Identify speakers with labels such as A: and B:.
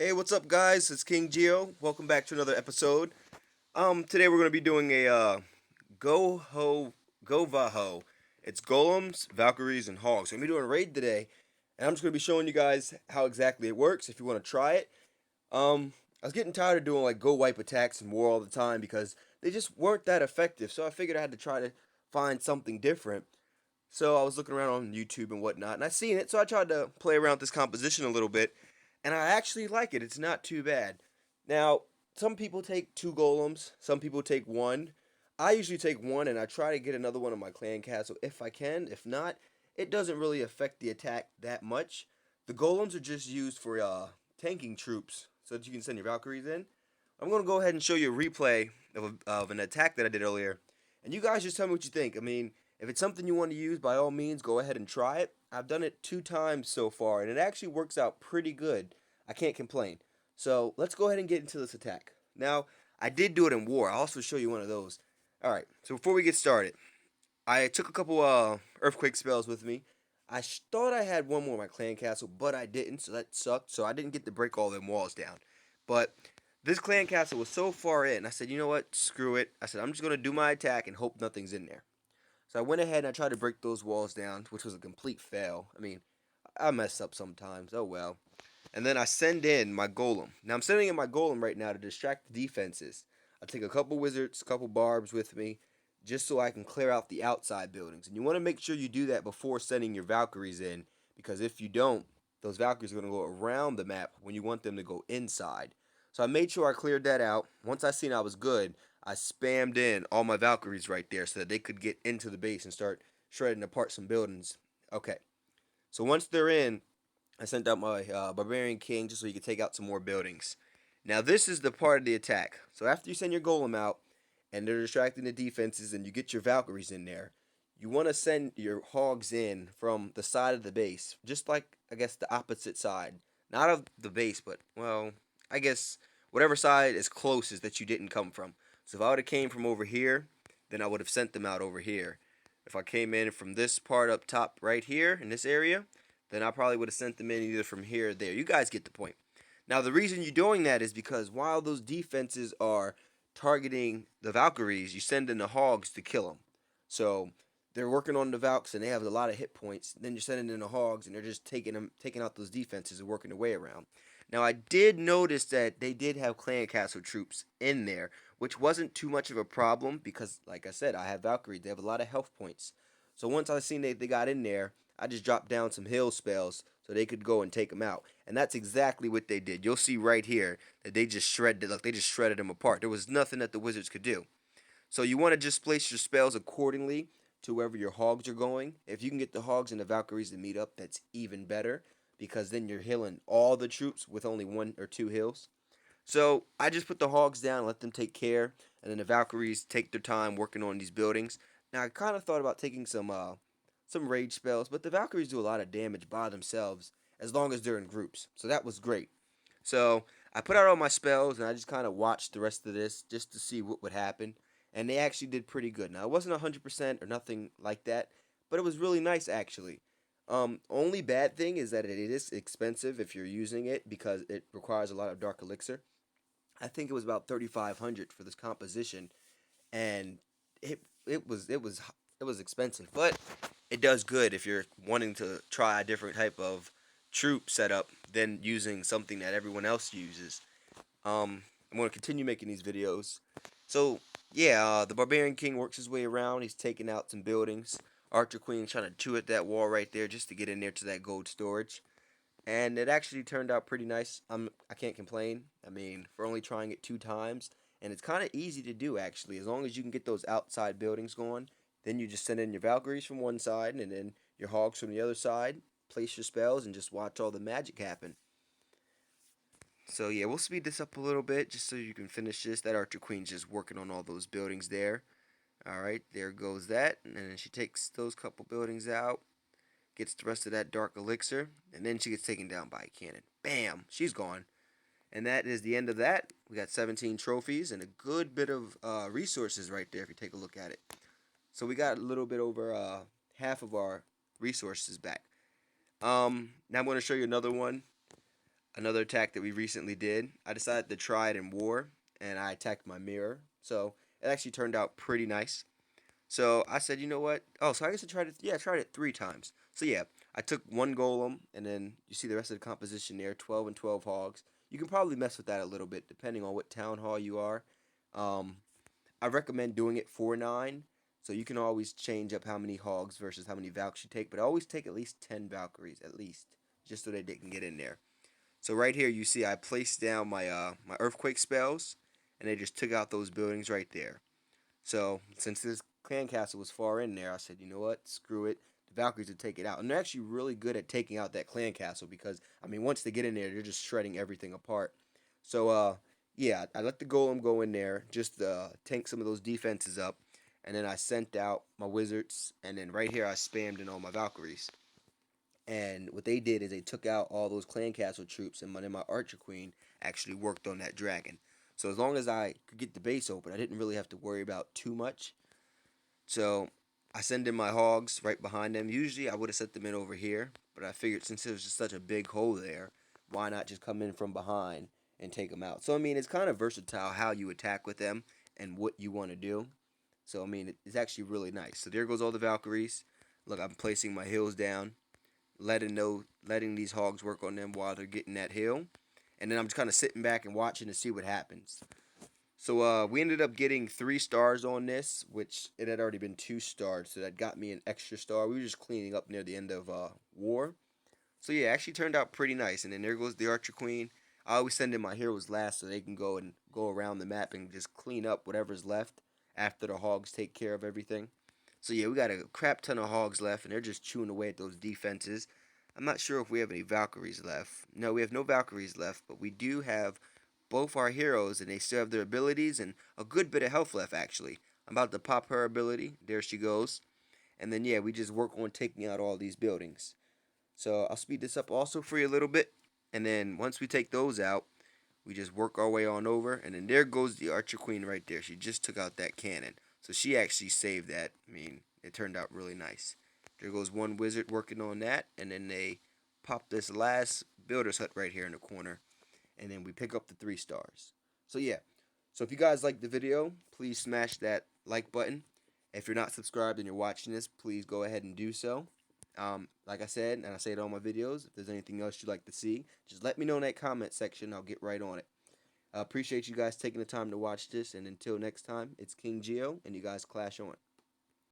A: Hey, what's up, guys? It's King Geo. Welcome back to another episode. Today we're gonna be doing a GoVaHo. It's golems, valkyries, and hogs. We're gonna be doing a raid today, and I'm just gonna be showing you guys how exactly it works. If you want to try it, I was getting tired of doing like go wipe attacks and war all the time because they just weren't that effective. So I figured I had to try to find something different. So I was looking around on YouTube and whatnot, and I seen it. So I tried to play around with this composition a little bit, and I actually like it. It's not too bad. Now, some people take two golems, some people take one. I usually take one, and I try to get another one on my clan castle if I can. If not, it doesn't really affect the attack that much. The golems are just used for tanking troops, so that you can send your Valkyries in. I'm gonna go ahead and show you a replay of an attack that I did earlier, and you guys just tell me what you think. I mean, if it's something you want to use, by all means, go ahead and try it. I've done it 2 times so far, and it actually works out pretty good. I can't complain. So let's go ahead and get into this attack. Now, I did do it in war. I'll also show you one of those. All right. So before we get started, I took a couple earthquake spells with me. Thought I had one more in my clan castle, but I didn't, so that sucked. So I didn't get to break all them walls down. But this clan castle was so far in, I said, you know what? Screw it. I said, I'm just gonna do my attack and hope nothing's in there. So I went ahead and I tried to break those walls down, which was a complete fail. I mean, I mess up sometimes. Oh well. And then I send in my golem. Now I'm sending in my golem right now to distract the defenses. I take a couple wizards, a couple barbs with me, just so I can clear out the outside buildings. And you want to make sure you do that before sending your Valkyries in, because if you don't, those Valkyries are going to go around the map when you want them to go inside. So I made sure I cleared that out. Once I seen I was good, I spammed in all my Valkyries right there so that they could get into the base and start shredding apart some buildings. Okay. So once they're in, I sent out my Barbarian King just so he could take out some more buildings. Now this is the part of the attack. So after you send your Golem out and they're distracting the defenses and you get your Valkyries in there, you want to send your Hogs in from the side of the base, just like I guess the opposite side, not of the base, but well, I guess whatever side is closest that you didn't come from. So if I would have came from over here, then I would have sent them out over here. If I came in from this part up top right here in this area, then I probably would have sent them in either from here or there. You guys get the point. Now, the reason you're doing that is because while those defenses are targeting the Valkyries, you send in the Hogs to kill them. So they're working on the Valks and they have a lot of hit points. Then you're sending in the Hogs and they're just taking out those defenses and working their way around. Now, I did notice that they did have Clan Castle troops in there, which wasn't too much of a problem because, like I said, I have Valkyries. They have a lot of health points. So once I seen they got in there, I just dropped down some heal spells so they could go and take them out. And that's exactly what they did. You'll see right here that they just shredded them apart. There was nothing that the wizards could do. So you want to just place your spells accordingly to wherever your hogs are going. If you can get the hogs and the Valkyries to meet up, that's even better because then you're healing all the troops with only 1 or 2 heals. So I just put the hogs down, let them take care, and then the Valkyries take their time working on these buildings. Now I kind of thought about taking some rage spells, but the Valkyries do a lot of damage by themselves as long as they're in groups. So that was great. So I put out all my spells and I just kind of watched the rest of this just to see what would happen. And they actually did pretty good. Now it wasn't 100% or nothing like that, but it was really nice actually. Only bad thing is that it is expensive if you're using it because it requires a lot of dark elixir. I think it was about 3,500 for this composition, and it was expensive, but it does good if you're wanting to try a different type of troop setup than using something that everyone else uses. I'm going to continue making these videos. So yeah, the Barbarian King works his way around. He's taking out some buildings. Archer Queen trying to chew at that wall right there just to get in there to that gold storage. And it actually turned out pretty nice. I can't complain. I mean, for only trying it 2 times, and it's kind of easy to do actually, as long as you can get those outside buildings going. Then you just send in your Valkyries from one side, and then your Hogs from the other side. Place your spells, and just watch all the magic happen. So yeah, we'll speed this up a little bit just so you can finish this. That Archer Queen's just working on all those buildings there. All right, there goes that, and then she takes those couple buildings out. Gets the rest of that dark elixir, and then she gets taken down by a cannon. Bam! She's gone. And that is the end of that. We got 17 trophies and a good bit of resources right there if you take a look at it. So we got a little bit over half of our resources back. Now I'm going to show you another one. another attack that we recently did. I decided to try it in war, and I attacked my mirror. So it actually turned out pretty nice. So I said, you know what? Oh, so I guess I tried it. Yeah, I tried it 3 times. So yeah, I took one golem, and then you see the rest of the composition there: 12 and 12 hogs. You can probably mess with that a little bit depending on what town hall you are. Um, I recommend doing it 4-9. So you can always change up how many hogs versus how many Valks you take, but I always take at least 10 Valkyries, at least, just so that they can get in there. So right here you see I placed down my earthquake spells, and they just took out those buildings right there. So since this clan castle was far in there, I said, you know what, screw it. The Valkyries would take it out, and they're actually really good at taking out that clan castle because I mean once they get in there, they're just shredding everything apart. So yeah, I let the golem go in there, just tank some of those defenses up, and then I sent out my wizards, and then right here I spammed in all my Valkyries. And what they did is they took out all those clan castle troops, and then my archer queen actually worked on that dragon. So as long as I could get the base open, I didn't really have to worry about too much. So I send in my hogs right behind them. Usually I would have set them in over here, but I figured since there was just such a big hole there, why not just come in from behind and take them out? So I mean, it's kind of versatile how you attack with them and what you want to do. So I mean, it's actually really nice. So there goes all the Valkyries. Look, I'm placing my hills down, letting these hogs work on them while they're getting that hill, and then I'm just kind of sitting back and watching to see what happens. So we ended up getting 3 stars on this, which it had already been 2 stars, so that got me an extra star. We were just cleaning up near the end of war. So yeah, it actually turned out pretty nice. And then there goes the Archer Queen. I always send in my heroes last so they can go around the map and just clean up whatever's left after the hogs take care of everything. So yeah, we got a crap ton of hogs left, and they're just chewing away at those defenses. I'm not sure if we have any Valkyries left. No, we have no Valkyries left, but we do have both our heroes, and they still have their abilities and a good bit of health left, actually. I'm about to pop her ability. There she goes. And then, yeah, we just work on taking out all these buildings. So I'll speed this up also for you a little bit. And then once we take those out, we just work our way on over. And then there goes the Archer Queen right there. She just took out that cannon. So she actually saved that. I mean, it turned out really nice. There goes one wizard working on that. And then they pop this last builder's hut right here in the corner, and then we pick up the 3 stars. So yeah. So if you guys like the video, please smash that like button. If you're not subscribed and you're watching this, please go ahead and do so. Like I said, and I say it on my videos, if there's anything else you'd like to see, just let me know in that comment section. I'll get right on it. I appreciate you guys taking the time to watch this, and until next time, it's King Geo, and you guys clash on.